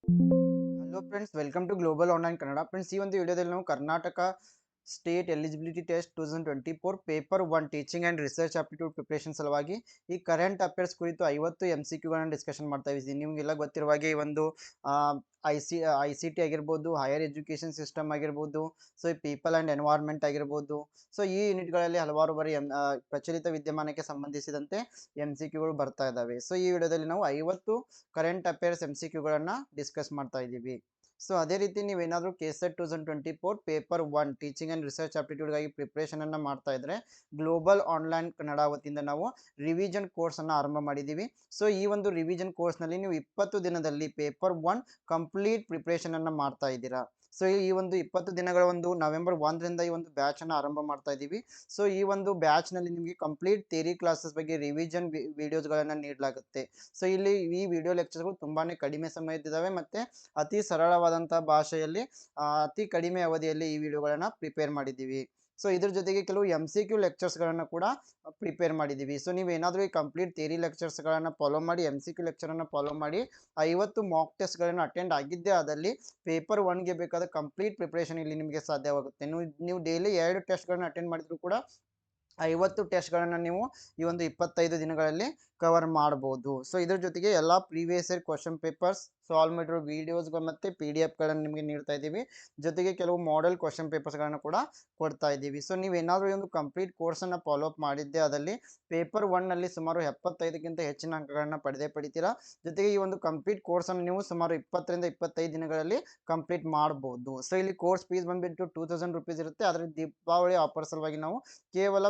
Hello friends, welcome to global online Kannada. Friends, ಈ ಒಂದು ವಿಡಿಯೋದಲ್ಲಿ ನಾವು Karnataka state eligibility test 2024 paper 1 teaching and research aptitude preparation ಸಲುವಾಗಿ ಈ ಕರೆಂಟ್ ಅಫೇರ್ಸ್ ಕುರಿತು 50 MCQಗಳನ್ನು ಡಿಸ್ಕಷನ್ ಮಾಡ್ತಾ ಇದ್ದೀವಿ. ನಿಮಗೆಲ್ಲ ಗೊತ್ತಿರುವ ಹಾಗೆ ಈ ಒಂದು ಐ ಸಿ ಟಿ ಆಗಿರ್ಬೋದು, ಹೈಯರ್ ಎಜುಕೇಷನ್ ಸಿಸ್ಟಮ್ ಆಗಿರ್ಬೋದು, ಸೊ ಈ ಪೀಪಲ್ ಆ್ಯಂಡ್ ಎನ್ವೈರ್ಮೆಂಟ್ ಆಗಿರ್ಬೋದು, ಸೊ ಈ ಯೂನಿಟ್ಗಳಲ್ಲಿ ಹಲವಾರು ಬಾರಿ ಪ್ರಚಲಿತ ವಿದ್ಯಮಾನಕ್ಕೆ ಸಂಬಂಧಿಸಿದಂತೆ MCQಗಳು ಬರ್ತಾ ಇದ್ದಾವೆ. ಸೊ ಈ ವಿಡಿಯೋದಲ್ಲಿ ನಾವು 50 ಕರೆಂಟ್ ಅಫೇರ್ಸ್ MCQಗಳನ್ನು ಡಿಸ್ಕಸ್ ಮಾಡ್ತಾ ಇದ್ದೀವಿ. ಸೊ ಅದೇ ರೀತಿ ನೀವೇನಾದರೂ KSET 2024 paper 1 teaching and research ಆಪ್ಟಿಟ್ಯೂಡ್ಗಾಗಿ ಪ್ರಿಪ್ರೇಷನನ್ನು ಮಾಡ್ತಾ ಇದ್ದರೆ ಗ್ಲೋಬಲ್ ಆನ್ಲೈನ್ ಕನ್ನಡ ವತಿಯಿಂದ ನಾವು ರಿವಿಷನ್ ಕೋರ್ಸನ್ನು ಆರಂಭ ಮಾಡಿದ್ದೀವಿ. ಸೊ ಈ ಒಂದು ರಿವಿಷನ್ ಕೋರ್ಸ್ನಲ್ಲಿ ನೀವು 20 ದಿನದಲ್ಲಿ ಪೇಪರ್ 1 ಕಂಪ್ಲೀಟ್ ಪ್ರಿಪ್ರೇಷನನ್ನು ಮಾಡ್ತಾ ಇದ್ದೀರಾ. ಸೊ ಈ ಒಂದು 20 ದಿನಗಳ ಒಂದು ನವೆಂಬರ್ 1ರಿಂದ ಈ ಒಂದು ಬ್ಯಾಚನ್ನು ಆರಂಭ ಮಾಡ್ತಾ ಇದ್ದೀವಿ. ಸೊ ಈ ಒಂದು ಬ್ಯಾಚ್ನಲ್ಲಿ ನಿಮಗೆ ಕಂಪ್ಲೀಟ್ ಥಿಯರಿ ಕ್ಲಾಸಸ್ ಬಗ್ಗೆ ರಿವಿಷನ್ ವಿಡಿಯೋಸ್ಗಳನ್ನು ನೀಡಲಾಗುತ್ತೆ. ಸೊ ಇಲ್ಲಿ ಈ ವಿಡಿಯೋ ಲೆಕ್ಚರ್ಗಳು ತುಂಬಾ ಕಡಿಮೆ ಸಮಯದಿದ್ದಾವೆ ಮತ್ತು ಅತಿ ಸರಳವಾದಂಥ ಭಾಷೆಯಲ್ಲಿ ಅತಿ ಕಡಿಮೆ ಅವಧಿಯಲ್ಲಿ ಈ ವಿಡಿಯೋಗಳನ್ನು ಪ್ರಿಪೇರ್ ಮಾಡಿದ್ದೀವಿ. ಸೊ ಇದ್ರ ಜೊತೆಗೆ ಕೆಲವು MCQ ಲೆಕ್ಚರ್ಸ್ಗಳನ್ನು ಕೂಡ ಪ್ರಿಪೇರ್ ಮಾಡಿದ್ದೀವಿ. ಸೊ ನೀವೇನಾದರೂ ಈ ಕಂಪ್ಲೀಟ್ ಥಿಯರಿ ಲೆಕ್ಚರ್ಸ್ಗಳನ್ನು ಫಾಲೋ ಮಾಡಿ MCQ ಲೆಕ್ಚರನ್ನು ಫಾಲೋ ಮಾಡಿ 50 ಮಾಕ್ ಟೆಸ್ಟ್ಗಳನ್ನು ಅಟೆಂಡ್ ಆಗಿದ್ದೇ ಆದಲ್ಲಿ ಪೇಪರ್ 1ಗೆ ಬೇಕಾದ ಕಂಪ್ಲೀಟ್ ಪ್ರಿಪ್ರೇಷನ್ ಇಲ್ಲಿ ನಿಮಗೆ ಸಾಧ್ಯವಾಗುತ್ತೆ. ನೀವು ಡೈಲಿ 2 ಟೆಸ್ಟ್ಗಳನ್ನು ಅಟೆಂಡ್ ಮಾಡಿದರೂ ಕೂಡ 50 ಟೆಸ್ಟ್ಗಳನ್ನು ನೀವು ಈ ಒಂದು 25 ದಿನಗಳಲ್ಲಿ ಕವರ್ ಮಾಡ್ಬೋದು. ಸೊ ಇದ್ರ ಜೊತೆಗೆ ಎಲ್ಲ previous year question papers solve ಮಾಡಿರೋ ವೀಡಿಯೋಸ್ಗಳು ಮತ್ತು PDFಗಳನ್ನು ನಿಮಗೆ ನೀಡ್ತಾ ಇದ್ದೀವಿ. ಜೊತೆಗೆ ಕೆಲವು ಮಾಡೆಲ್ ಕ್ವಶನ್ ಪೇಪರ್ಸ್ಗಳನ್ನು ಕೂಡ ಕೊಡ್ತಾ ಇದ್ದೀವಿ. ಸೊ ನೀವೇನಾದರೂ ಈ ಒಂದು ಕಂಪ್ಲೀಟ್ ಕೋರ್ಸನ್ನು ಫಾಲೋ ಅಪ್ ಮಾಡಿದ್ದೆ ಆದಲ್ಲಿ ಪೇಪರ್ 1ನಲ್ಲಿ ಸುಮಾರು 75ಕ್ಕಿಂತ ಹೆಚ್ಚಿನ ಅಂಕಗಳನ್ನು ಪಡಿತೀರಾ. ಜೊತೆಗೆ ಈ ಒಂದು ಕಂಪ್ಲೀಟ್ ಕೋರ್ಸನ್ನು ನೀವು ಸುಮಾರು 20ರಿಂದ 25 ದಿನಗಳಲ್ಲಿ ಕಂಪ್ಲೀಟ್ ಮಾಡ್ಬೋದು. ಸೊ ಇಲ್ಲಿ ಕೋರ್ಸ್ ಫೀಸ್ ಬಂದುಬಿಟ್ಟು 2000 ರೂಪೀಸ್ ಇರುತ್ತೆ. ಆದರೆ ದೀಪಾವಳಿ ಆಫರ್ ಸಲುವಾಗಿ ನಾವು ಕೇವಲ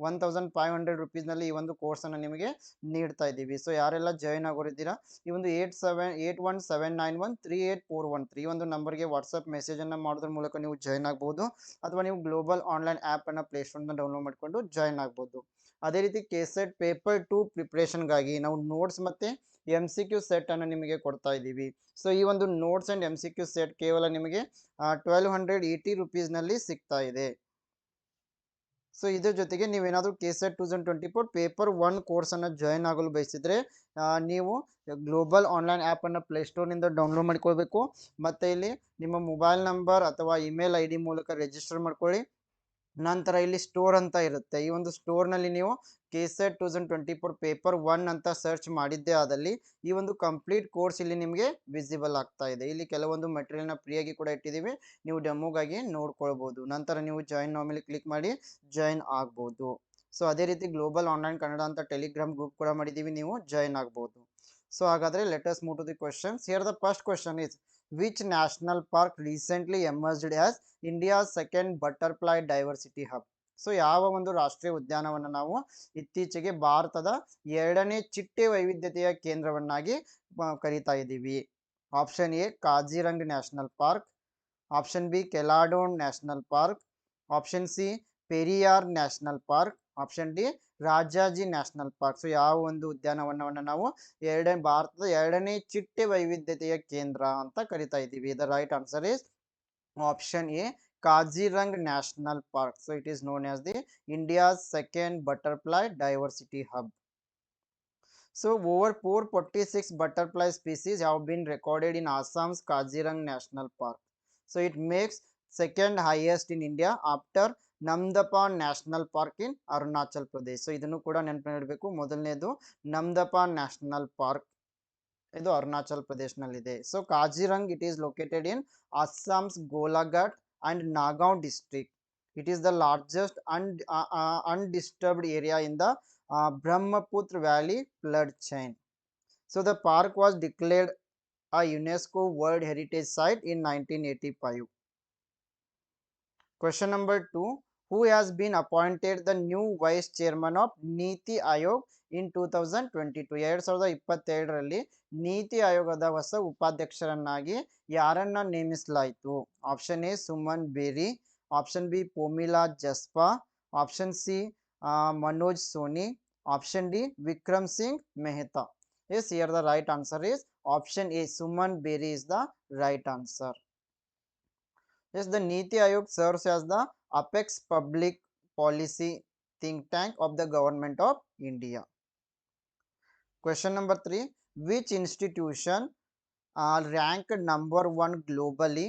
1500 ರೂಪೀಸ್ನಲ್ಲಿ ಈ ಒಂದು ಕೋರ್ಸನ್ನು ನಿಮಗೆ ನೀಡ್ತಾ ಇದ್ದೀವಿ. ಸೊ ಯಾರೆಲ್ಲ ಜಾಯ್ನ್ ಆಗೋರಿದ್ದೀರಾ ಈ ಒಂದು 878179138413 ಈ ಒಂದು ನಂಬರ್ಗೆ ವಾಟ್ಸಪ್ ಮೆಸೇಜನ್ನು ಮಾಡೋದ್ರ ಮೂಲಕ ನೀವು ಜಾಯ್ನ್ ಆಗ್ಬೋದು. ಅಥವಾ ನೀವು ಗ್ಲೋಬಲ್ ಆನ್ಲೈನ್ ಆ್ಯಪನ್ನು ಪ್ಲೇಸ್ಟೋರ್ನ ಡೌನ್ಲೋಡ್ ಮಾಡಿಕೊಂಡು ಜಾಯ್ನ್ ಆಗ್ಬೋದು. ಅದೇ ರೀತಿ KSET ಪೇಪರ್ 2 ಪ್ರಿಪ್ರೇಷನ್ಗಾಗಿ ನಾವು ನೋಟ್ಸ್ ಮತ್ತು MCQ ಸೆಟ್ಟನ್ನು ನಿಮಗೆ ಕೊಡ್ತಾ ಇದ್ದೀವಿ. ಸೊ ಈ ಒಂದು ನೋಟ್ಸ್ ಆ್ಯಂಡ್ MCQ ಸೆಟ್ ಕೇವಲ ನಿಮಗೆ 1280 ರೂಪೀಸ್ನಲ್ಲಿ ಸಿಗ್ತಾ ಇದೆ. ಸೊ ಇದ್ರ ಜೊತೆಗೆ ನೀವೇನಾದರೂ KSET 2024 ಪೇಪರ್ 1 ಕೋರ್ಸನ್ನು ಜಾಯ್ನ್ ಆಗಲು ಬಯಸಿದರೆ ನೀವು ಗ್ಲೋಬಲ್ ಆನ್ಲೈನ್ ಆ್ಯಪನ್ನು ಪ್ಲೇಸ್ಟೋರ್ನಿಂದ ಡೌನ್ಲೋಡ್ ಮಾಡ್ಕೊಳ್ಬೇಕು. ಮತ್ತು ಇಲ್ಲಿ ನಿಮ್ಮ ಮೊಬೈಲ್ ನಂಬರ್ ಅಥವಾ ಇಮೇಲ್ ID ಮೂಲಕ ರಿಜಿಸ್ಟರ್ ಮಾಡ್ಕೊಳ್ಳಿ. ನಂತರ ಇಲ್ಲಿ ಸ್ಟೋರ್ ಅಂತ ಇರುತ್ತೆ. ಈ ಒಂದು ಸ್ಟೋರ್ನಲ್ಲಿ ನೀವು KSET 2024 ಪೇಪರ್ 1 ಅಂತ ಸರ್ಚ್ ಮಾಡಿದ್ದೇ ಆದಲ್ಲಿ ಈ ಒಂದು ಕಂಪ್ಲೀಟ್ ಕೋರ್ಸ್ ಇಲ್ಲಿ ನಿಮಗೆ ವಿಸಿಬಲ್ ಆಗ್ತಾ ಇದೆ. ಇಲ್ಲಿ ಕೆಲವೊಂದು ಮೆಟೀರಿಯಲ್ನ ಫ್ರೀಯಾಗಿ ಕೂಡ ಇಟ್ಟಿದ್ದೀವಿ, ನೀವು ಡೆಮೋಗಾಗಿ ನೋಡ್ಕೊಳ್ಬೋದು. ನಂತರ ನೀವು ಜಾಯಿನ್ ನೌ ಮೇಲೆ ಕ್ಲಿಕ್ ಮಾಡಿ ಜಾಯಿನ್ ಆಗ್ಬೋದು. ಸೊ ಅದೇ ರೀತಿ ಗ್ಲೋಬಲ್ ಆನ್ಲೈನ್ ಕನ್ನಡ ಅಂತ ಟೆಲಿಗ್ರಾಮ್ ಗ್ರೂಪ್ ಕೂಡ ಮಾಡಿದ್ದೀವಿ, ನೀವು ಜಾಯಿನ್ ಆಗ್ಬೋದು. ಸೊ ಹಾಗಾದರೆ let us move to the questions. Here the first question is which national park recently emerged as India's second butterfly diversity hub. So ಯಾವ ಒಂದು ರಾಷ್ಟ್ರೀಯ ಉದ್ಯಾನವನ್ನು ನಾವು ಇತ್ತೀಚೆಗೆ ಭಾರತದ 2ನೇ ಚಿಟ್ಟೆ ವೈವಿಧ್ಯತೆಯ ಕೇಂದ್ರವನ್ನಾಗಿ ಕರೀತಾ ಇದ್ದೀವಿ. Option A Kaziranga National Park, option B Keoladeo National Park, option C Periyar National Park, option D Rajaji National Park. So ಯಾವ ಒಂದು ಉದ್ಯಾನವನವನ್ನು ನಾವು ಭಾರತದ 2ನೇ ಚಿಟ್ಟೆ ವೈವಿಧ್ಯತೆಯ ಕೇಂದ್ರ ಅಂತ ಕರಿತಾ ಇದ್ದೀವಿ. The right answer is option A Kaziranga National Park. So it is known as the India's second butterfly diversity hub. So over 446 butterfly species have been recorded in Assam's Kaziranga National Park. So it makes second highest in India after Namdapha National Park in Arunachal Pradesh. So ಇದನ್ನು ಕೂಡ ನೆನಪಿಡಬೇಕು. ಮೊದಲನೇದು Namdapha National Park, ಇದು ಅರುಣಾಚಲ್ ಪ್ರದೇಶನಲ್ಲಿದೆ. So Kaziranga it is located in Assam's Golaghat and Nagaon district. It is the largest undisturbed area in the Brahmaputra Valley flood chain. So the park was declared a UNESCO World Heritage Site in 1985. Question number 2. Who has been appointed the new vice chairman of Niti Ayog in 2022? 2022ರಲ್ಲಿ ನೀತಿ ಆಯೋಗದ ಹೊಸ ಉಪಾಧ್ಯಕ್ಷರನ್ನಾಗಿ ಯಾರನ್ನ ನೇಮಿಸಲಾಯಿತು? Option A Suman Bery, option B Pomila Jaspal, option C Manoj Soni, option D Vikram Singh Mehta. Yes, here the right answer is option A. Suman Berry is the right answer. Yes, the Niti Ayog serves as the apex public policy think tank of the government of India. Question number 3. Which institution ranked number one globally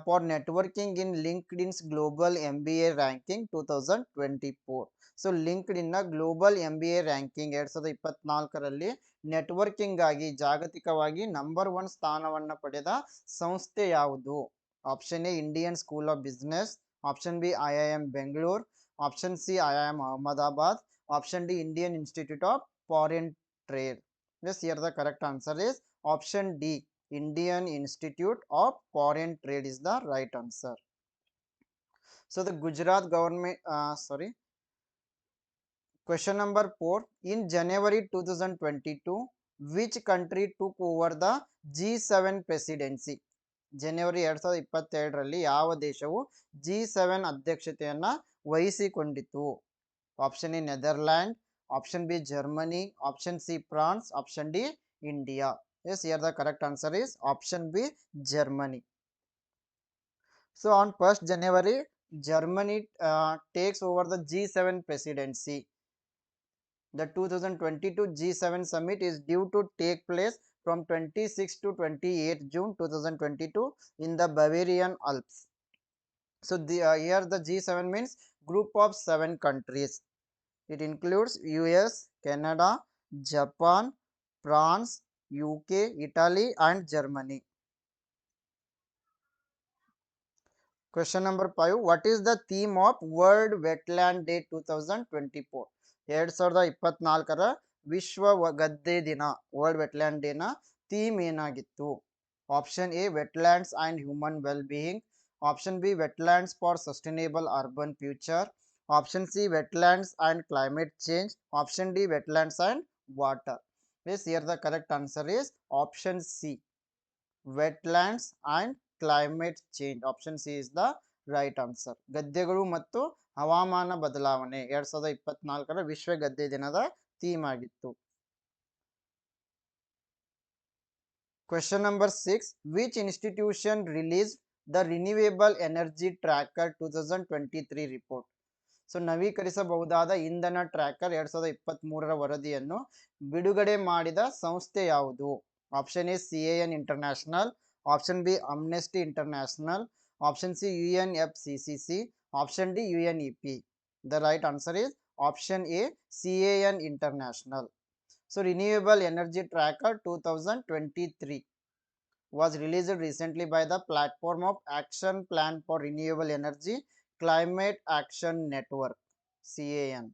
for networking in LinkedIn's global MBA ranking 2024. So ಲಿಂಕ್ಡ್ಇನ್ನ global MBA ranking 2024ರಲ್ಲಿ networking ಆಗಿ ಜಾಗತಿಕವಾಗಿ number one ಸ್ಥಾನವನ್ನು ಪಡೆದ ಸಂಸ್ಥೆ ಯಾವುದು? Option A Indian School of Business, option B IIM Bengaluru, option C IIM Ahmedabad, option D Indian Institute of Foreign Trade. Yes, here the correct answer is option D. Indian Institute of Foreign Trade is the right answer. So the Gujarat government, question number 4. In January 2022, which country took over the G7 presidency? ಜನವರಿ 2022ರಲ್ಲಿ ಯಾವ ದೇಶವು G7 ಅಧ್ಯಕ್ಷತೆಯನ್ನ ವಹಿಸಿಕೊಂಡಿತು? Option A Netherland, option B Germany, option C France, option D India. Yes, here the correct answer is option B, Germany. So on 1st January, Germany takes over the G7 presidency. The 2022 G7 summit is due to take place from 26 to 28 June 2022 in the Bavarian Alps. So here the G7 means group of 7 countries. It includes US, Canada, Japan, France, UK, Italy and Germany. Question number 5. What is the theme of World Wetland Day 2024? 2024ರ ವಿಶ್ವ ಗದ್ದೆ ದಿನ world wetland ಡೇನ theme ಏನಾಗಿತ್ತು? Option A wetlands and human well being, option B wetlands for sustainable urban future, option C wetlands and climate change, option D wetlands and water. Yes, here the correct answer is option C, wetlands and climate change. Option C is the right answer. ಗದ್ದೆಗಳು ಮತ್ತು ಹವಾಮಾನ ಬದಲಾವಣೆ 2024ರ ವಿಶ್ವ ಗದ್ದೆ ದಿನದ theme ಆಗಿತ್ತು. Question number 6. Which institution released the Renewable Energy Tracker 2023 report? So ನವೀಕರಿಸಬಹುದಾದ ಇಂಧನ ಟ್ರ್ಯಾಕರ್ 2023ರ ವರದಿಯನ್ನು ಬಿಡುಗಡೆ ಮಾಡಿದ ಸಂಸ್ಥೆ ಯಾವುದು? Option A CAN international, option B Amnesty international, option C UNFCCC, option D UNEP. The right answer is option A, CAN International. So Renewable Energy Tracker 2023 was released recently by the Platform of Action Plan for Renewable Energy Climate Action Network, CAN.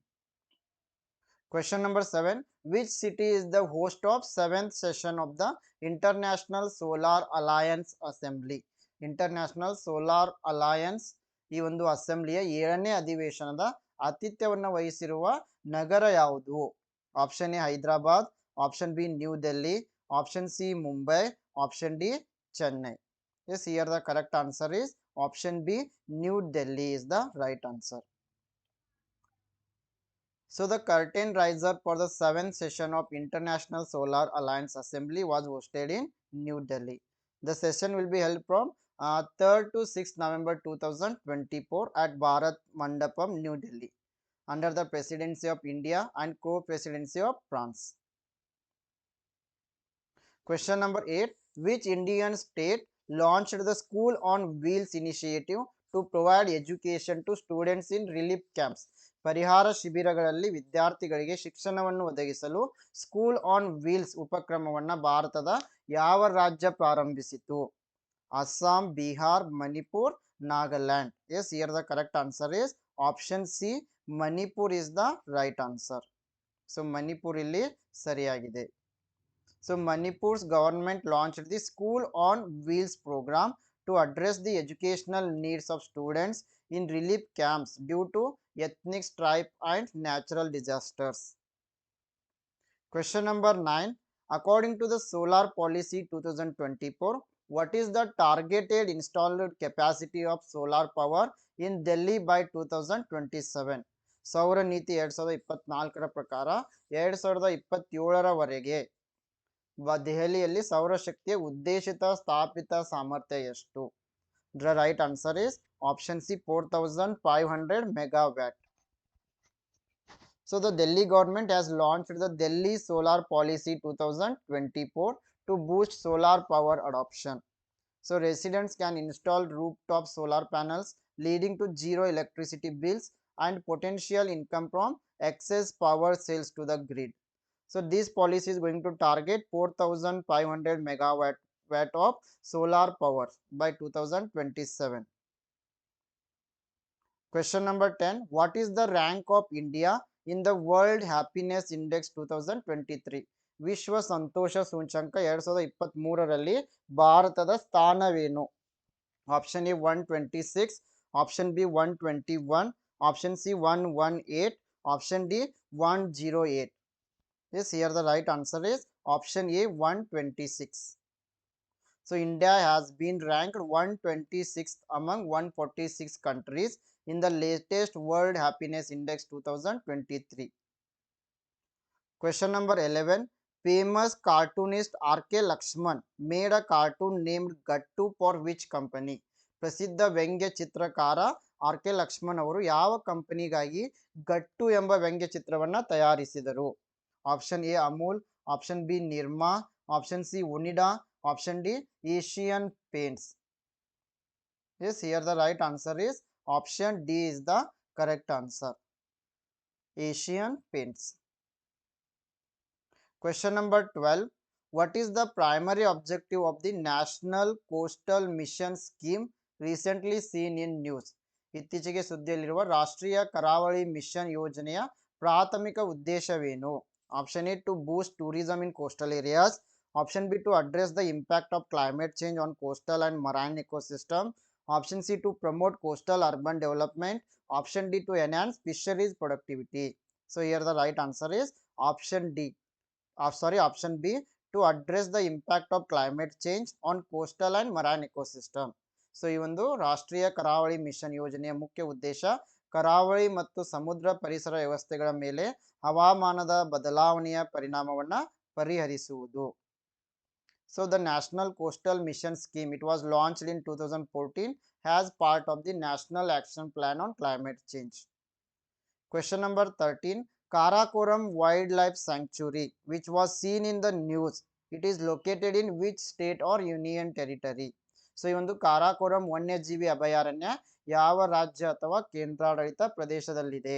Question number 7. Which city is the host of 7th session of the International Solar Alliance Assembly? International Solar Alliance ಈ ಒಂದು ಅಸೆಂಬ್ಲಿಯ 7ನೇ ಅಧಿವೇಶನದ ಆತಿಥ್ಯವನ್ನು ವಹಿಸಿರುವ ನಗರ ಯಾವುದು? Option A Hyderabad, option B new Delhi, option C Mumbai, option D Chennai. Yes, here the correct answer is option B, New Delhi is the right answer. So the curtain raiser for the 7th session of International Solar Alliance Assembly was hosted in New Delhi. The session will be held from 3rd to 6th November 2024 at Bharat Mandapam, New Delhi, under the presidency of India and co-presidency of France. Question number 8. Which Indian state launched the School on Wheels initiative to provide education to students in relief camps? ಪರಿಹಾರ ಶಿಬಿರಗಳಲ್ಲಿ ವಿದ್ಯಾರ್ಥಿಗಳಿಗೆ ಶಿಕ್ಷಣವನ್ನು ಒದಗಿಸಲು school on wheels ಉಪಕ್ರಮವನ್ನು ಭಾರತದ ಯಾವ ರಾಜ್ಯ ಪ್ರಾರಂಭಿಸಿತು? Assam, Bihar, Manipur, Nagaland. Yes, here the correct answer is option C, Manipur is the right answer. So Manipur ಇಲ್ಲಿ ಸರಿಯಾಗಿದೆ. So Manipur's government launched the School on Wheels program to address the educational needs of students in relief camps due to ethnic strife and natural disasters. Question number 9. According to the Solar Policy 2024, what is the targeted installed capacity of solar power in Delhi by 2027? ಸೌರ ನೀತಿ 2024ರ ಪ್ರಕಾರ 2027ರವರೆಗೆ ದೆಹಲಿಯಲ್ಲಿ ಸೌರಶಕ್ತಿಯ ಉದ್ದೇಶಿತ ಸ್ಥಾಪಿತ ಸಾಮರ್ಥ್ಯ ಎಷ್ಟು? The right answer is option C, 4500 megawatt. So the Delhi government has launched the Delhi Solar Policy 2024 to boost solar power adoption. So residents can install rooftop solar panels, leading to zero electricity bills and potential income from excess power sales to the grid. So this policy is going to target 4,500 megawatt of solar power by 2027. Question number 10. What is the rank of India in the World Happiness Index 2023? ವಿಶ್ವ ಸಂತೋಷ ಸೂಚ್ಯಂಕ 2023ರಲ್ಲಿ ಭಾರತದ ಸ್ಥಾನವೇನು? Option A 126, option B 121, option C 118, option D 108. Yes, here the right answer is option A 126. So India has been ranked 126th among 146 countries in the latest World Happiness Index 2023. Question number 11. Famous cartoonist R.K. Lakshman made a cartoon named Gattu for which company? ಪ್ರಸಿದ್ಧ ವ್ಯಂಗ್ಯ ಚಿತ್ರಕಾರ R K Lakshman ಅವರು ಯಾವ ಕಂಪನಿಗಾಗಿ ಗಟ್ಟು ಎಂಬ ವ್ಯಂಗ್ಯ ಚಿತ್ರವನ್ನ ತಯಾರಿಸಿದರು? Option A Amul, option B Nirma, option C Onida, option D Asian Paints. Yes, here the right answer is option D is the correct answer. Asian Paints. Question number 12. What is the primary objective of the National Coastal Mission Scheme recently seen in news? ಇತ್ತೀಚೆಗೆ ಸುದ್ದಿಯಲ್ಲಿರುವ ರಾಷ್ಟ್ರೀಯ ಕರಾವಳಿ mission ಯೋಜನೆಯ ಪ್ರಾಥಮಿಕ ಉದ್ದೇಶವೇನು? Option A to boost tourism in coastal areas. Option B to address the impact of climate change on coastal and marine ecosystem. Option C to promote coastal urban development. Option D to enhance fisheries productivity. So here the right answer is option D. Option B to address the impact of climate change on coastal and marine ecosystem. So ಈ ಒಂದು ರಾಷ್ಟ್ರೀಯ ಕರಾವಳಿ mission ಯೋಜನೆಯ ಮುಖ್ಯ ಉದ್ದೇಶ ಕರಾವಳಿ ಮತ್ತು ಸಮುದ್ರ ಪರಿಸರ ವ್ಯವಸ್ಥೆಗಳ ಮೇಲೆ ಹವಾಮಾನದ ಬದಲಾವಣೆಯ ಪರಿಣಾಮವನ್ನ ಪರಿಹರಿಸುವುದು. So the National Coastal Mission Scheme, it was launched in 2014 as part of the National Action Plan on Climate Change. Question number 13. Karakoram Wildlife Sanctuary, which was seen in the news, it is located in which state or union territory? So ಈ ಒಂದು ಕಾರಾಕೋರಂ ವನ್ಯಜೀವಿ ಅಭಯಾರಣ್ಯ ಯಾವ ರಾಜ್ಯ ಅಥವಾ ಕೇಂದ್ರಾಡಳಿತ ಪ್ರದೇಶದಲ್ಲಿದೆ?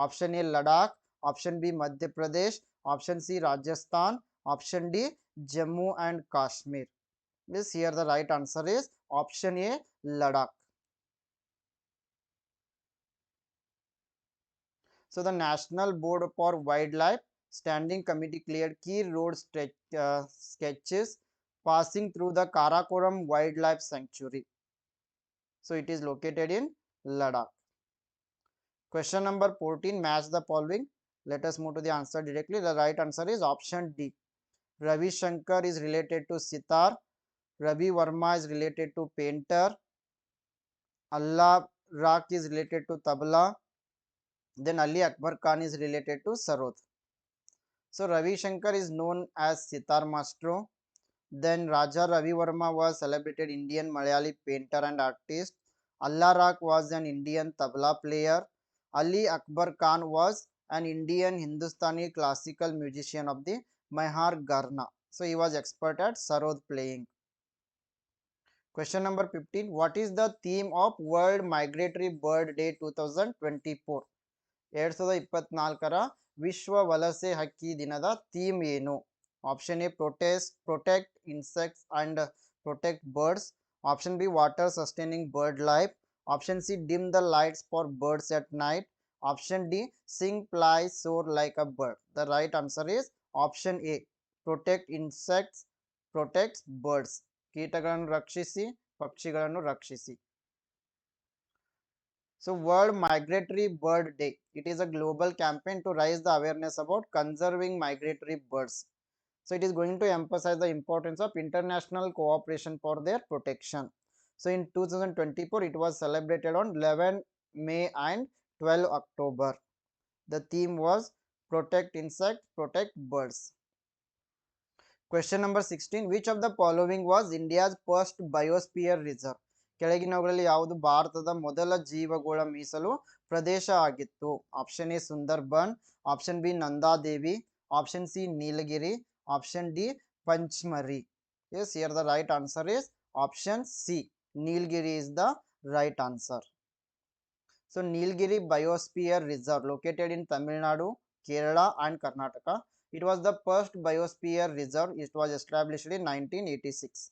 Option A Ladakh, option B Madhya Pradesh, option C Rajasthan, option D Jammu and Kashmir. This here the right answer is option A Ladakh. So the National Board for Wildlife Standing Committee cleared key road sketches passing through the Karakoram Wildlife Sanctuary. So it is located in Ladakh. Question number 14. Match the following. Let us move to the answer directly. The right answer is option D. Ravi Shankar is related to sitar. Ravi Verma is related to painter. Allah Rak is related to tabla. Then Ali Akbar Khan is related to sarod. So Ravi Shankar is known as sitar maestro. Then Raja Ravi Verma was celebrated Indian Malayali painter and artist. Allah Rak was an Indian tabla player. Ali Akbar Khan was an Indian Hindustani classical musician of the Mehar Gharna. So he was expert at sarod playing. Question number 15. What is the theme of World Migratory Bird Day 2024? 2024ರ ವಿಶ್ವ ವಲಸೆ ಹಕ್ಕಿ ದಿನದ theme ಏನು? Option A protect insects and protect birds. Option B water sustaining bird life. Option C dim the lights for birds at night. Option D sing fly soar like a bird. The right answer is option A protect insects protects birds. ಕೀಟಗಳನ್ನು ರಕ್ಷಿಸಿ ಪಕ್ಷಿಗಳನ್ನು ರಕ್ಷಿಸಿ. So World Migratory Bird Day, it is a global campaign to raise the awareness about conserving migratory birds. So it is going to emphasize the importance of international cooperation for their protection. So in 2024 it was celebrated on 11 May and 12 October. The theme was protect insects, protect birds. Question number 16. Which of the following was India's first biosphere reserve? ಕೆಳಗಿನವುಗಳಲ್ಲಿ ಯಾವುದು ಭಾರತದ ಮೊದಲ ಜೀವಗೋಳ ಮೀಸಲು ಪ್ರದೇಶ ಆಗಿತ್ತು? Option A Sundarban, option B Nanda Devi, option C Nilgiri, option D Panchmari. Yes, here the right answer is option C. Nilgiri is the right answer. So Nilgiri Biosphere Reserve located in Tamil Nadu, Kerala and Karnataka. It was the first biosphere reserve. It was established in 1986.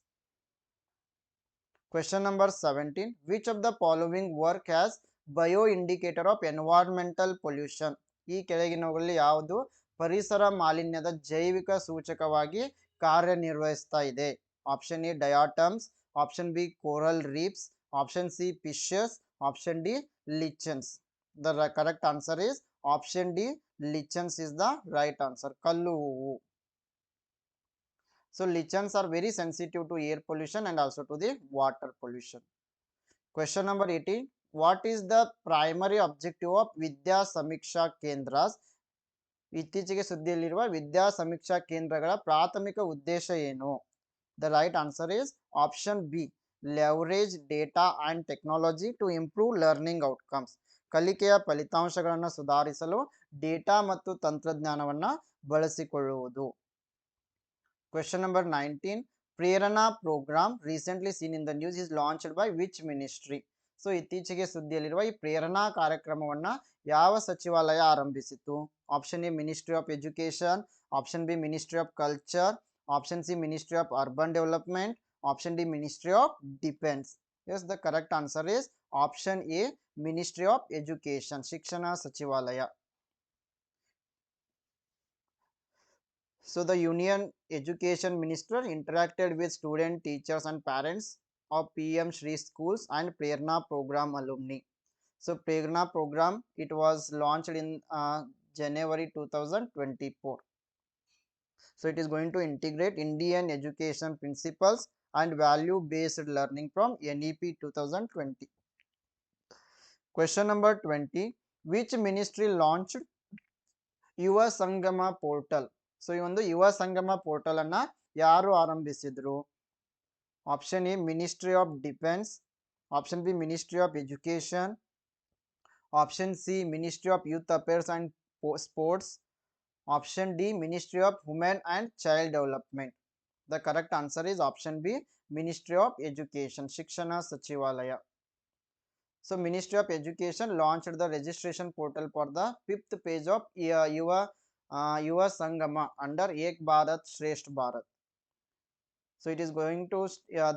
Question number 17. Which of the following work has bioindicator of environmental pollution? ಈ ಕೆಳಗಿನವುಗಳಲ್ಲಿ ಯಾವುದು ಪರಿಸರ ಮಾಲಿನ್ಯದ ಜೈವಿಕ ಸೂಚಕವಾಗಿ ಕಾರ್ಯನಿರ್ವಹಿಸ್ತಾ ಇದೆ? Option A ಡಯಾಟಮ್ಸ್, option B coral reefs, option C fishes, option D lichens. The correct answer is option D. Lichens is the right answer. Kallu hoovu. So lichens are very sensitive to air pollution and also to the water pollution. Question number 18. What is the primary objective of Vidya Samiksha Kendras? ಇತ್ತೀಚೆಗೆ ಸುದ್ದಿಯಲ್ಲಿರುವ ವಿದ್ಯಾ ಸಮೀಕ್ಷಾ ಕೇಂದ್ರಗಳ ಪ್ರಾಥಮಿಕ ಉದ್ದೇಶ ಏನು? The right answer is option B. Leverage data and technology to improve learning outcomes. ಕಲಿಕೆಯ ಫಲಿತಾಂಶಗಳನ್ನು ಸುಧಾರಿಸಲು data ಮತ್ತು ತಂತ್ರಜ್ಞಾನವನ್ನು ಬಳಸಿಕೊಳ್ಳುವುದು. Question number 19. Prerana program recently seen in the news is launched by which ministry? So ಇತ್ತೀಚೆಗೆ ಸುದ್ದಿಯಲ್ಲಿರುವ ಈ ಪ್ರೇರಣಾ ಕಾರ್ಯಕ್ರಮವನ್ನು ಯಾವ ಸಚಿವಾಲಯ ಆರಂಭಿಸಿತು? Option A ministry of education, option B ministry of culture, option C ministry of urban development, option D ministry of defence. Yes, the correct answer is option A ministry of education, ಶಿಕ್ಷಣ ಸಚಿವಾಲಯ. So the Union Education Minister interacted with students, teachers and parents of PM Shri schools and Prerana program alumni. So Prerana program, it was launched in January 2024. So it is going to integrate Indian education principles and value based learning from NEP 2020. Question number 20. Which ministry launched ಯುವ ಸಂಗಮ portal? So ಈ ಒಂದು ಯುವ ಸಂಗಮ portal ಅನ್ನ ಯಾರು ಆರಂಭಿಸಿದ್ರು? Option A ministry of Defence, option B ministry of education, option C ministry of Youth Affairs and Sports, option D ministry of Women and Child Development. The correct answer is option B ministry of education, ಶಿಕ್ಷಣ ಸಚಿವಾಲಯ. So Ministry of Education launched the registration portal for the 5th page of Yuva Sangama under Ek Bharat Shresth Bharat. So it is going to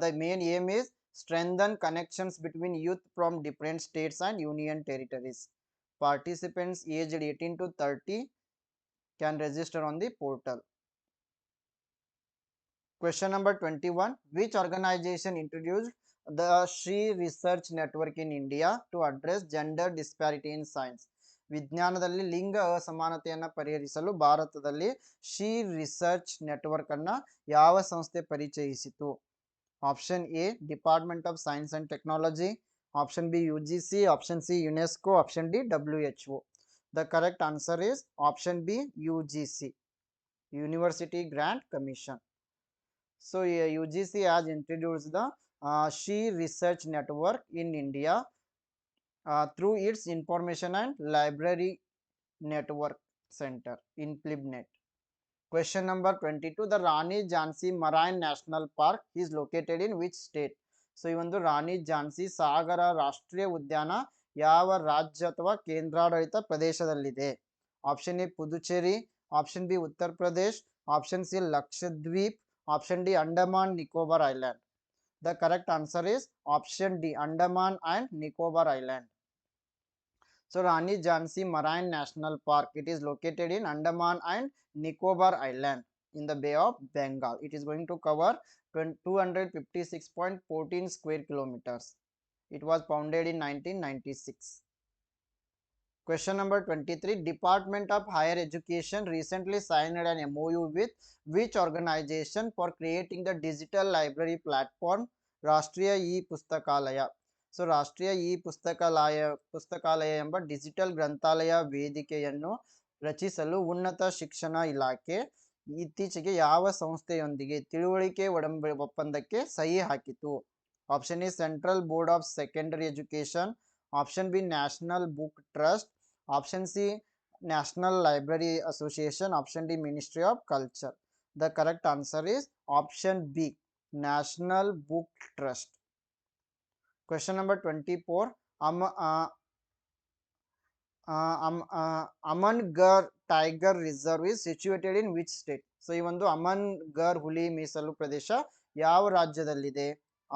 the main aim is strengthen connections between youth from different states and union territories. Participants aged 18 to 30 can register on the portal. Question number 21. Which organization introduced the Shri Research Network in India to address gender disparity in science? ವಿಜ್ಞಾನದಲ್ಲಿ ಲಿಂಗ ಅಸಮಾನತೆಯನ್ನು ಪರಿಹರಿಸಲು ಭಾರತದಲ್ಲಿ Shri research network ಅನ್ನ ಯಾವ ಸಂಸ್ಥೆ ಪರಿಚಯಿಸಿತು? Option A department of science and technology, option B UGC, option C UNESCO, option D WHO. The correct answer is option B UGC, University Grant Commission. So UGC has introduced the Shri Research Network in India through its Information and Library Network Center in PlibNet. Question number 22. The Rani Jhansi Marine National Park is located in which state? So ಈ ಒಂದು ರಾಣಿ ಝಾನ್ಸಿ ಸಾಗರ ರಾಷ್ಟ್ರೀಯ ಉದ್ಯಾನ ಯಾವ ರಾಜ್ಯ ಅಥವಾ ಕೇಂದ್ರಾಡಳಿತ ಪ್ರದೇಶದಲ್ಲಿದೆ? Option A Puducherry, option B Uttar Pradesh, option C Lakshadweep, option D Andaman Nicobar Island. The correct answer is option D, Andaman and Nicobar Island. So Rani Jhansi Marine National Park, it is located in Andaman and Nicobar Island in the Bay of Bengal. It is going to cover 256.14 square kilometers. It was founded in 1996. Question number 23. Department of Higher Education recently signed an MOU with which organization for creating the digital library platform ರಾಷ್ಟ್ರೀಯ E ಪುಸ್ತಕಾಲಯ? So ರಾಷ್ಟ್ರೀಯ E ಪುಸ್ತಕಾಲಯ ಎಂಬ digital ಗ್ರಂಥಾಲಯ ವೇದಿಕೆಯನ್ನು ರಚಿಸಲು ಉನ್ನತ ಶಿಕ್ಷಣ ಇಲಾಖೆ ಇತ್ತೀಚೆಗೆ ಯಾವ ಸಂಸ್ಥೆಯೊಂದಿಗೆ ತಿಳುವಳಿಕೆ ಒಪ್ಪಂದಕ್ಕೆ ಸಹಿ ಹಾಕಿತು? Option A central board of secondary education, option B national book trust, option C national library association, option D ministry of culture. The correct answer is option B, National Book Trust. Question number 24. Amangarh Tiger Reserve is situated in which state? So ಈ ಒಂದು ಅಮನ್ಗರ್ ಹುಲಿ ಮೀಸಲು ಪ್ರದೇಶ ಯಾವ ರಾಜ್ಯದಲ್ಲಿದೆ?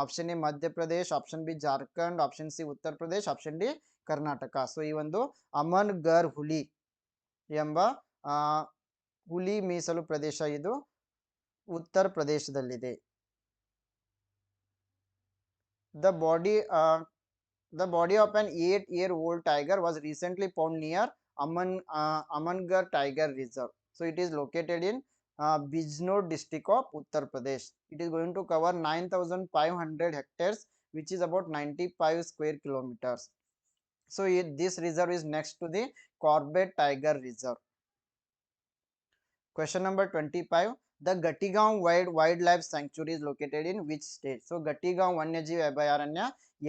Option A Madhya Pradesh, option B Jharkhand, option C Uttar Pradesh, option D Karnataka. So ಈ ಒಂದು ಅಮನ್ಗರ್ ಹುಲಿ ಎಂಬ ಹುಲಿ ಮೀಸಲು ಪ್ರದೇಶ ಇದು ಉತ್ತರ ಪ್ರದೇಶದಲ್ಲಿದೆ. The body of an 8-year-old tiger was recently found near Amangarh Tiger Reserve. So it is located in Bijnor district of Uttar Pradesh. It is going to cover 9,500 hectares, which is about 95 square kilometers. So this reserve is next to the Corbett Tiger Reserve. Question number 25. The Gatigaon Wildlife Sanctuary is located in which state? So Gatigaon ವನ್ಯಜೀವಿ ಅಭಯಾರಣ್ಯ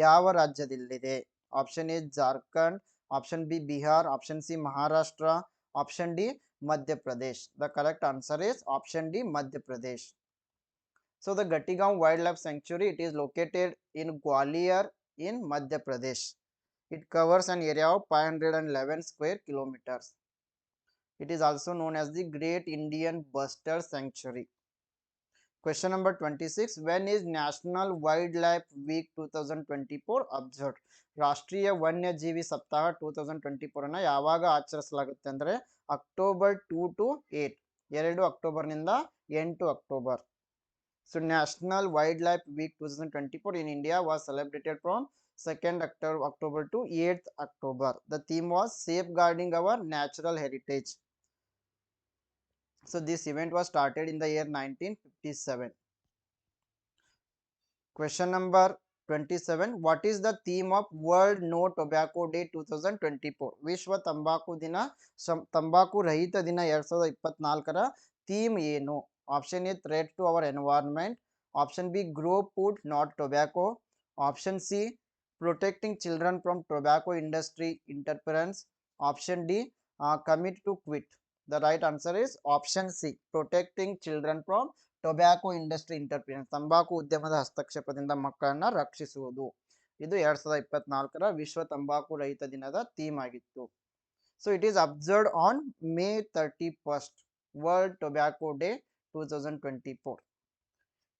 ಯಾವ ರಾಜ್ಯದಲ್ಲಿದೆ? Option A Jharkhand, option B Bihar, option C Maharashtra, option D Madhya Pradesh. The correct answer is option D, Madhya Pradesh. So the Gatigaon Wildlife Sanctuary, it is located in Gwalior in Madhya Pradesh. It covers an area of 511 square kilometers. It is also known as the Great Indian Bustard Sanctuary. Question number 26. When is National Wildlife Week 2024 observed? ರಾಷ್ಟ್ರೀಯ ವನ್ಯಜೀವಿ ಸಪ್ತಾಹ 2024 ಅನ್ನು ಯಾವಾಗ ಆಚರಿಸಲಾಗುತ್ತೆ ಅಂದರೆ October 2 to 8, 2 ಅಕ್ಟೋಬರ್ನಿಂದ 8 October. So National Wildlife Week 2024 in India was celebrated from 2nd October to 8th October. The theme was safeguarding our natural heritage. So this event was started in the year 1957. Question number 27. What is the theme of World No Tobacco Day 2024? ವಿಶ್ವ ತಂಬಾಕು ದಿನ, ತಂಬಾಕು ರಹಿತ ದಿನ 2024ರ theme ಏನು? Option A threat to our environment, option B grow food not tobacco, option C protecting children from tobacco industry interference, option D commit to quit. The right answer is option C, protecting children from tobacco industry interference. ತಂಬಾಕು ಉದ್ಯಮದ ಹಸ್ತಕ್ಷೇಪದಿಂದ ಮಕ್ಕಳನ್ನ ರಕ್ಷಿಸುವುದು. ಇದು 2024ರ ವಿಶ್ವ ತಂಬಾಕು ರಹಿತ ದಿನದ ಥೀಮ್ ಆಗಿತ್ತು. So it is observed on May 31st, world tobacco day 2024.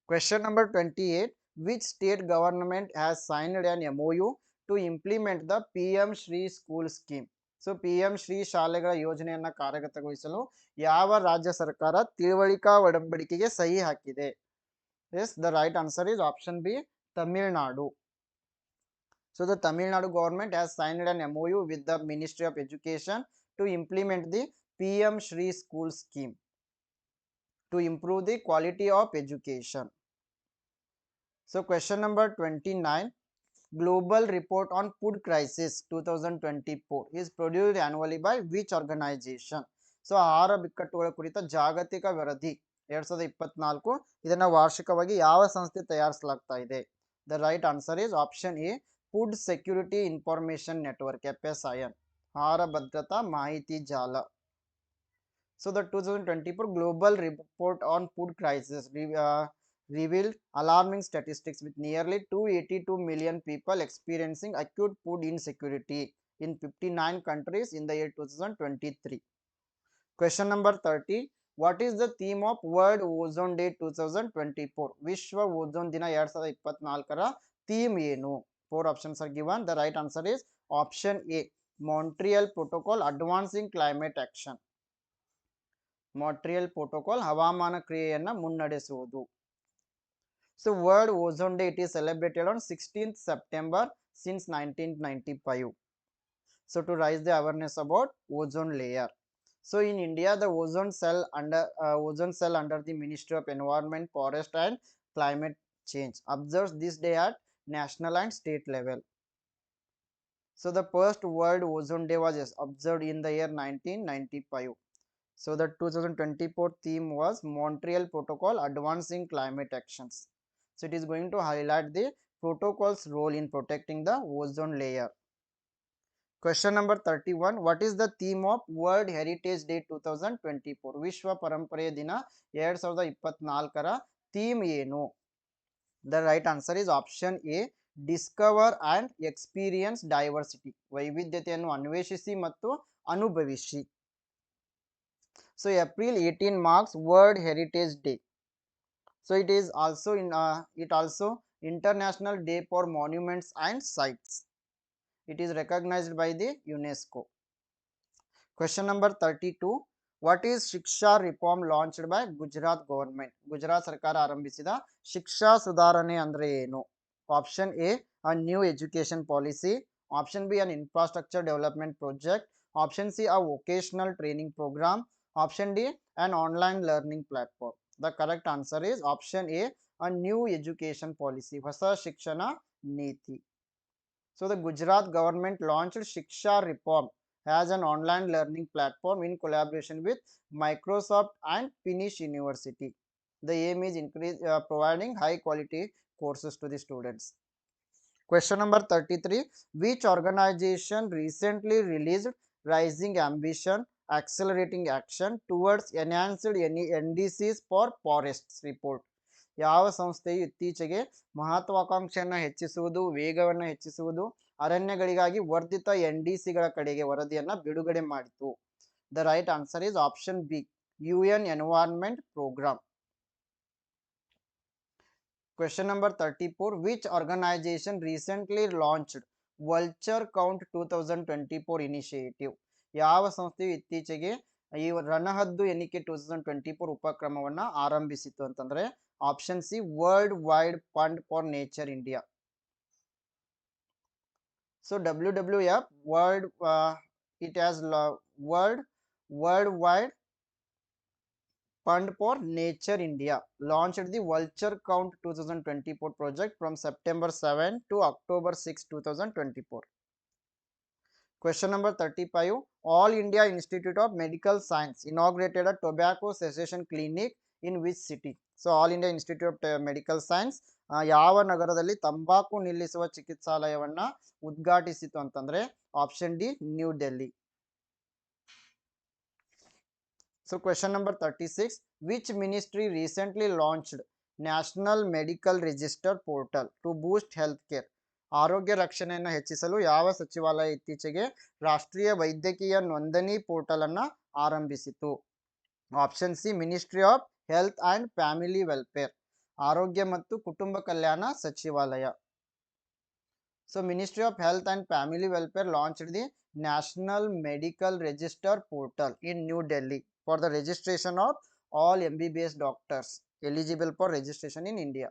Question number 28. Which state government has signed an MOU to implement the PM Shri School Scheme? So PM Shri ಶಾಲೆಗಳ ಯೋಜನೆಯನ್ನ ಕಾರ್ಯಗತಗೊಳಿಸಲು ಯಾವ ರಾಜ್ಯ ಸರ್ಕಾರ ತಿಳುವಳಿಕಾ ಒಡಂಬಡಿಕೆಗೆ ಸಹಿ ಹಾಕಿದೆ? Yes, the right answer is option B, Tamil Nadu. So the Tamil Nadu government has signed an MOU with the ministry of education to implement the PM Shri School Scheme to improve the quality of education. So question number 29. Global Report on Food Crisis 2024 is produced annually by which organization? So ಆಹಾರ ಬಿಕ್ಕಟ್ಟುಗಳ ಕುರಿತ ಜಾಗತಿಕ ವರದಿ 2024 ಇದನ್ನ ವಾರ್ಷಿಕವಾಗಿ ಯಾವ ಸಂಸ್ಥೆ ತಯಾರಿಸಲಾಗ್ತಾ ಇದೆ? The right answer is option A, food security information network, FSIN, ಆಹಾರ ಭದ್ರತಾ ಮಾಹಿತಿ ಜಾಲ. So the 2024 Global Report on Food Crisis revealed alarming statistics with nearly 282 million people experiencing acute food insecurity in 59 countries in the year 2023. Question number 30. What is the theme of World Ozone Day 2024? ವಿಶ್ವ ozone ದಿನ 2024ರ theme ಏನು? 4 options are given. The right answer is option A, Montreal Protocol, Advancing Climate Action. Montreal Protocol, ಹವಾಮಾನ ಕ್ರಿಯೆಯನ್ನ ಮುನ್ನಡೆಸುವುದು. So World Ozone Day, it is celebrated on 16th September since 1995. So to raise the awareness about ozone layer. So in India, the ozone cell under the Ministry of Environment, Forest and Climate Change observes this day at national and state level. So the first World Ozone Day was observed in the year 1995. So the 2024 theme was Montreal Protocol, Advancing Climate Actions. So it is going to highlight the protocol's role in protecting the ozone layer. Question number 31. What is the theme of World Heritage Day 2024? ವಿಶ್ವ ಪರಂಪರೆಯ ದಿನ 2024ರ theme ಏನು? The right answer is option A. Discover and experience diversity. ವೈವಿಧ್ಯತೆಯನ್ನು ಅನ್ವೇಷಿಸಿ ಮತ್ತು ಅನುಭವಿಸಿ. So April 18 marks World Heritage Day. So it is also International Day for Monuments and Sites. It is recognized by the UNESCO. Question number 32. What is Shiksha reform launched by Gujarat government? Gujarat ಸರ್ಕಾರ ಆರಂಭಿಸಿದ ಶಿಕ್ಷಾ ಸುಧಾರಣೆ ಅಂದ್ರೆ ಏನು? Option A, a new education policy. Option B, an infrastructure development project. Option C, a vocational training program. Option D, an online learning platform. The correct answer is option A, a new education policy. ಹೊಸ ಶಿಕ್ಷಣ ನೀತಿ. So the Gujarat government launched Shiksha reform as an online learning platform in collaboration with Microsoft and Finnish University. The aim is providing high quality courses to the students. Question number 33. Which organization recently released Rising Ambition, Accelerating Action towards Enhanced NDCs for Forests report? ಯಾವ ಸಂಸ್ಥೆಯು ಇತ್ತೀಚೆಗೆ ಮಹತ್ವಾಕಾಂಕ್ಷೆಯನ್ನು ಹೆಚ್ಚಿಸುವುದು, ವೇಗವನ್ನು ಹೆಚ್ಚಿಸುವುದು, ಅರಣ್ಯಗಳಿಗಾಗಿ ವರ್ಧಿತ NDCಗಳ ಕಡೆಗೆ ವರದಿಯನ್ನು ಬಿಡುಗಡೆ ಮಾಡಿತು? The right answer is option B, UN Environment Program. Question number 34. Which organization recently launched Vulture Count 2024 initiative? ಯಾವ ಸಂಸ್ಥೆಯು ಇತ್ತೀಚೆಗೆ ಈ ರಣಹದ್ದು ಎಣಿಕೆ 2024 ಉಪಕ್ರಮವನ್ನ ಆರಂಭಿಸಿತು ಅಂತಂದ್ರೆ option C, world wide fund for nature India. So WWF, it has worldwide Fund for Nature India launched the Vulture Count 2024 project from September 7 to October 6, 2024. Question number 35. All India Institute of Medical Science inaugurated a tobacco cessation clinic in which city? So All India Institute of Medical Science ಯಾವ ನಗರದಲ್ಲಿ ತಂಬಾಕು ನಿಲ್ಲಿಸುವ ಚಿಕಿತ್ಸಾಲಯವನ್ನ ಉದ್ಘಾಟಿಸಿತು ಅಂತಂದ್ರೆ option D, new Delhi. So question number 36. Which ministry recently launched National Medical Register Portal to boost healthcare? ಆರೋಗ್ಯ ರಕ್ಷಣೆಯನ್ನು ಹೆಚ್ಚಿಸಲು ಯಾವ ಸಚಿವಾಲಯ ಇತ್ತೀಚೆಗೆ ರಾಷ್ಟ್ರೀಯ ವೈದ್ಯಕೀಯ ನೋಂದಣಿ ಪೋರ್ಟಲ್ ಅನ್ನ ಆರಂಭಿಸಿತು? Option C, ministry of health and family welfare, ಆರೋಗ್ಯ ಮತ್ತು ಕುಟುಂಬ ಕಲ್ಯಾಣ ಸಚಿವಾಲಯ. So Ministry of Health and Family Welfare launched the National Medical Register Portal in New Delhi for the registration of all MBBS doctors eligible for registration in India.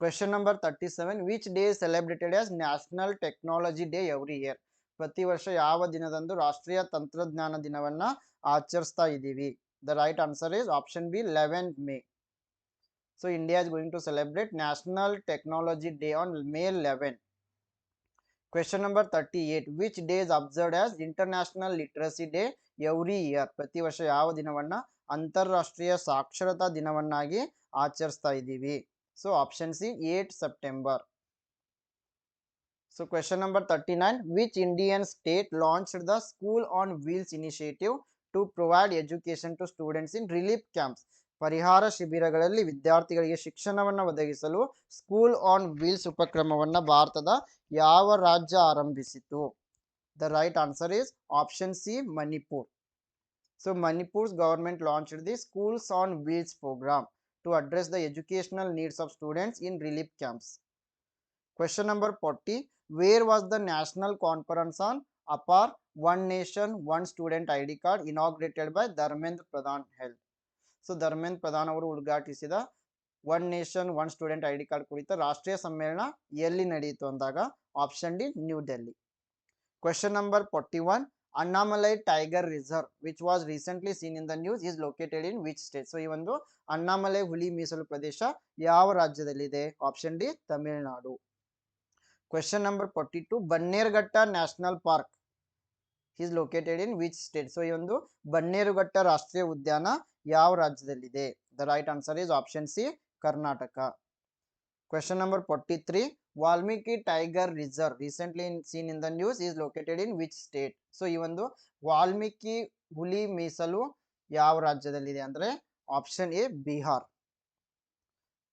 Question number 37. Which day is celebrated as National Technology Day every year? ಪ್ರತಿ ವರ್ಷ ಯಾವ ದಿನದಂದು ರಾಷ್ಟ್ರೀಯ ತಂತ್ರಜ್ಞಾನ ದಿನವನ್ನ ಆಚರಿಸ್ತಾ ಇದ್ದೀವಿ? The right answer is option B, 11th May. So India is going to celebrate National Technology Day on May 11. Question number 38. Which day is observed as International Literacy Day every year? ಪ್ರತಿ ವರ್ಷ ಯಾವ ದಿನವನ್ನ ಅಂತಾರಾಷ್ಟ್ರೀಯ ಸಾಕ್ಷರತಾ ದಿನವನ್ನಾಗಿ ಆಚರಿಸ್ತಾ ಇದ್ದೀವಿ? So option C, 8 September. So question number 39. Which Indian state launched the School on Wheels initiative to provide education to students in relief camps? ಪರಿಹಾರ ಶಿಬಿರಗಳಲ್ಲಿ ವಿದ್ಯಾರ್ಥಿಗಳಿಗೆ ಶಿಕ್ಷಣವನ್ನು ಒದಗಿಸಲು ಸ್ಕೂಲ್ ಆನ್ ವೀಲ್ಸ್ ಉಪಕ್ರಮವನ್ನು ಭಾರತದ ಯಾವ ರಾಜ್ಯ ಆರಂಭಿಸಿತು? The right answer is option C, Manipur. So Manipur's government launched the Schools on Wheels program to address the educational needs of students in relief camps. Question number 40. Where was the National Conference on APAR, One Nation, One Student ID Card inaugurated by Dharmendra Pradhan held? So Dharmendra Pradhan ಅವರು ಉದ್ಘಾಟಿಸಿದ one nation one student ID card ಕುರಿತ ರಾಷ್ಟ್ರೀಯ ಸಮ್ಮೇಳನ ಎಲ್ಲಿ ನಡೆಯಿತು ಅಂದಾಗ option D, new Delhi. Question number 41. Annamalai Tiger Reserve, which was recently seen in the news, is located in which state? So ಈ ಒಂದು ಅಣ್ಣಾಮಲೈ ಹುಲಿ ಮೀಸಲು ಪ್ರದೇಶ ಯಾವ ರಾಜ್ಯದಲ್ಲಿದೆ? Option D, Tamil Nadu. Question number 42. Bannerghatta National Park is located in which state? So ಈ ಒಂದು ಬನ್ನೇರುಘಟ್ಟ ರಾಷ್ಟ್ರೀಯ ಉದ್ಯಾನ ಯಾವ ರಾಜ್ಯದಲ್ಲಿದೆ? The right answer is option C, Karnataka. Question number 43. Valmiki Tiger Reserve recently seen in the news is located in which state? So ಈ ಒಂದು ವಾಲ್ಮೀಕಿ ಹುಲಿ ಮೀಸಲು ಯಾವ ರಾಜ್ಯದಲ್ಲಿದೆ ಅಂದ್ರೆ option A Bihar.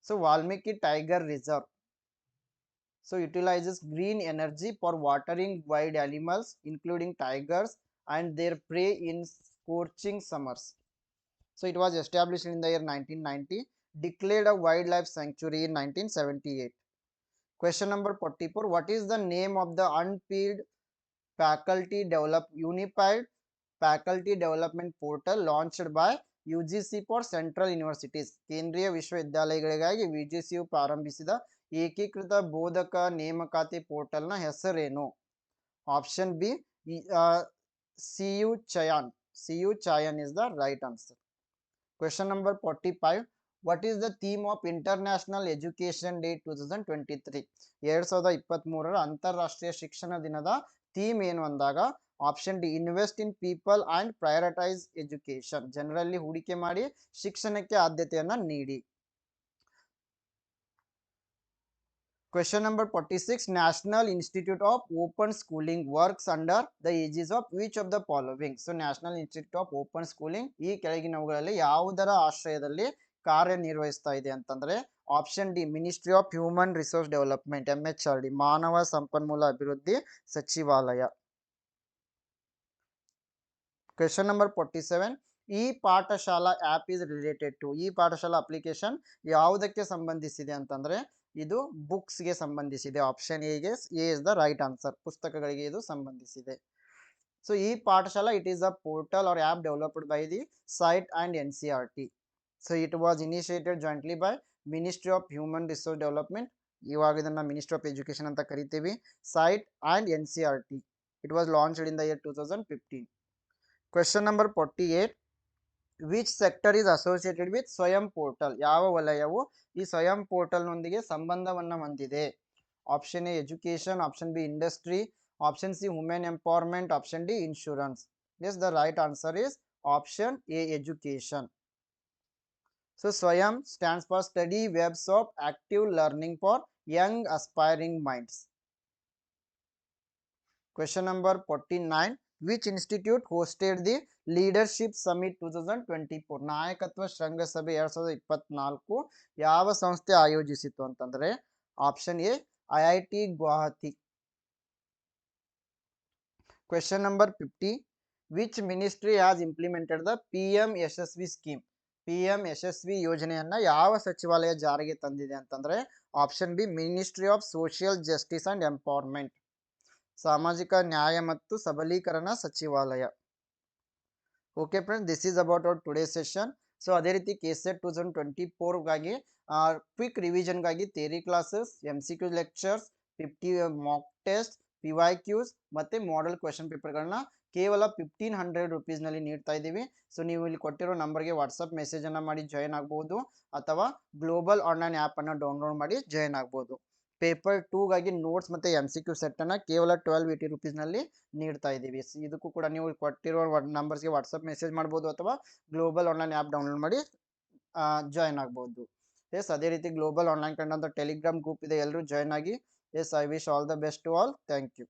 So Valmiki Tiger Reserve so utilizes green energy for watering wild animals including tigers and their prey in scorching summers. So it was established in the year 1990, declared a wildlife sanctuary in 1978. Question number 44. What is the name of the unified faculty development portal launched by UGC for central universities? ಕೇಂದ್ರೀಯ ವಿಶ್ವವಿದ್ಯಾಲಯಗಳಿಗಾಗಿ ಯುಜಿಸಿಯು ಪ್ರಾರಂಭಿಸಿದ ಏಕೀಕೃತ ಬೋಧಕ ನೇಮಕಾತಿ ಪೋರ್ಟಲ್ನ ಹೆಸರೇನು? Option B CU Chayan is the right answer. Question number 45. What is the theme of International Education Day 2023? 2023 ಅಂತಾರಾಷ್ಟ್ರೀಯ ಶಿಕ್ಷಣ ದಿನದ theme ಏನು ಅಂದಾಗ option D invest in people and prioritise education. ಜನರಲ್ಲಿ ಹೂಡಿಕೆ ಮಾಡಿ ಶಿಕ್ಷಣಕ್ಕೆ ಆದ್ಯತೆಯನ್ನ ನೀಡಿ. Question number 46. National Institute of Open Schooling works under the aegis of which of the following? So National Institute of Open Schooling ಈ ಕೆಳಗಿನವುಗಳಲ್ಲಿ ಯಾವುದರ ಆಶ್ರಯದಲ್ಲಿ ಕಾರ್ಯನಿರ್ವಹಿಸ್ತಾ ಇದೆ ಅಂತಂದ್ರೆ option D ministry of Human Resource Development MHRD ಮಾನವ ಸಂಪನ್ಮೂಲ ಅಭಿವೃದ್ಧಿ ಸಚಿವಾಲಯ. Question number 47. ಈ Pathshala app is related to ಈ ಪಾಠಶಾಲಾ ಅಪ್ಲಿಕೇಶನ್ ಯಾವುದಕ್ಕೆ ಸಂಬಂಧಿಸಿದೆ ಅಂತಂದ್ರೆ ಇದು ಬುಕ್ಸ್ಗೆ ಸಂಬಂಧಿಸಿದೆ. Option A is the right answer. ಪುಸ್ತಕಗಳಿಗೆ ಇದು ಸಂಬಂಧಿಸಿದೆ. ಸೊ ಈ Pathshala it is a portal or app developed by the site and NCERT. So it was initiated jointly by Ministry of Human Resource Development, ಇವಾಗ ಇದನ್ನ ಮಿನಿಸ್ಟ್ರಿ ಆಫ್ ಎಜುಕೇಶನ್ ಅಂತ ಕರಿತೀವಿ, site and NCERT. It was launched in the year 2015. Question number 48. Which sector is associated with Swayam portal? ಯಾವ ವಲಯವು ಈ Swayam portal ನೊಂದಿಗೆ ಸಂಬಂಧವನ್ನ ಹೊಂದಿದೆ? Option A education, option B industry, option C women empowerment, option D insurance. Yes the right answer is option A education. So Swayam stands for study webs of active learning for young aspiring minds. Question number 49. Which institute hosted the Leadership Summit 2024? ನಾಯಕತ್ವ ಶೃಂಗಸಭೆ 2024 ಯಾವ ಸಂಸ್ಥೆ ಆಯೋಜಿಸಿತು ಅಂತಂದ್ರೆ option A IIT Guwahati. Question number 50. Which ministry has implemented the PM Yasasvi scheme? PM Yasasvi ಯೋಜನೆಯನ್ನ ಯಾವ ಸಚಿವಾಲಯ ಜಾರಿಗೆ ತಂದಿದೆ ಅಂತಂದ್ರೆ option B ministry of social justice and empowerment, ಸಾಮಾಜಿಕ ನ್ಯಾಯ ಮತ್ತು ಸಬಲೀಕರಣ ಸಚಿವಾಲಯ. Okay friends, this is about our today session. So ಅದೇ ರೀತಿ KSET 2024ಗಾಗಿ ಕ್ವಿಕ್ ರಿವಿಷನ್ಗಾಗಿ theory classes, MCQ lectures, 50 mock test, PYQs ಮತ್ತೆ ಮಾಡೆಲ್ ಕ್ವೆಶನ್ ಪೇಪರ್ಗಳನ್ನ ಕೇವಲ 1500 ರುಪೀಸ್ನಲ್ಲಿ ನೀಡ್ತಾ ಇದ್ದೀವಿ. ಸೊ ನೀವು ಇಲ್ಲಿ ಕೊಟ್ಟಿರೋ ನಂಬರ್ಗೆ ವಾಟ್ಸಪ್ ಮೆಸೇಜನ್ನು ಮಾಡಿ ಜಾಯ್ನ್ ಆಗ್ಬೋದು ಅಥವಾ ಗ್ಲೋಬಲ್ ಆನ್ಲೈನ್ ಆ್ಯಪನ್ನು ಡೌನ್ಲೋಡ್ ಮಾಡಿ ಜಾಯ್ನ್ ಆಗ್ಬೋದು. ಪೇಪರ್ 2ಗಾಗಿ ನೋಟ್ಸ್ ಮತ್ತು MCQ ಸೆಟ್ಟನ್ನು ಕೇವಲ 1280 ರುಪೀಸ್ನಲ್ಲಿ ನೀಡ್ತಾ ಇದ್ದೀವಿ. ಇದಕ್ಕೂ ಕೂಡ ನೀವು ಕೊಟ್ಟಿರೋ ನಂಬರ್ಸ್ಗೆ ವಾಟ್ಸಪ್ ಮೆಸೇಜ್ ಮಾಡ್ಬೋದು ಅಥವಾ ಗ್ಲೋಬಲ್ ಆನ್ಲೈನ್ ಆ್ಯಪ್ ಡೌನ್ಲೋಡ್ ಮಾಡಿ ಜಾಯ್ನ್ ಆಗ್ಬೋದು. ಎಸ್, ಅದೇ ರೀತಿ ಗ್ಲೋಬಲ್ ಆನ್ಲೈನ್ ಕಂಡ ಟೆಲಿಗ್ರಾಮ್ ಗ್ರೂಪ್ ಇದೆ, ಎಲ್ಲರೂ ಜಾಯ್ನ್ ಆಗಿ. Yes, I wish all the best to all. Thank you.